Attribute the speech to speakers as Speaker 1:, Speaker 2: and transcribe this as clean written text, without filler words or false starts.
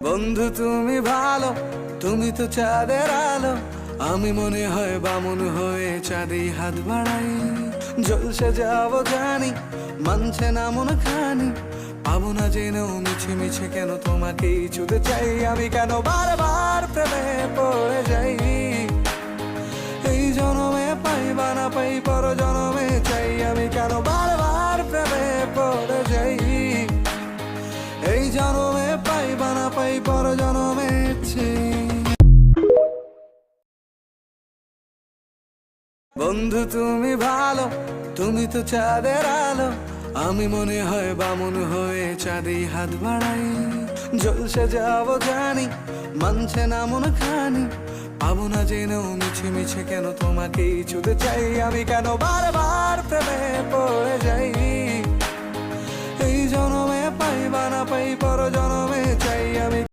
Speaker 1: বন্ধু তুমি ভালো, তুমি তো চাঁদের আলো। আমি মনে হয় বামুন হয়ে চাঁদেই হাত বাড়াই। জলসে যাবো জানি, মানছে না মন খানি। পাবো না জেনেও মিছে মিছে কেন তোমাকেই ছুতে চাই। আমি কেন বারবার প্রেমে পড়ে যাই। এই জনমে পাই বা না পাই, পর জনমে চাই। আমি কেন বারবার প্রেমে পড়ে যাই। এই জনমে পাই বা না পাই, পর জনমে চাই। বন্ধু তুমি ভালো, তুমি তো চাঁদের আলো। আমি মনে হয় বামুন হয়ে চাঁদেই হাত বাড়াই। জলসে যাবো জানি, মানছে না মন খানি। পাবো না জেনেও মিছে মিছে কেন তোমাকেই ছুতে চাই। আমি কেন বারবার প্রেমে পড়ে যাই। এই জনমে পাই বা না পাই, পর জনমে চাই।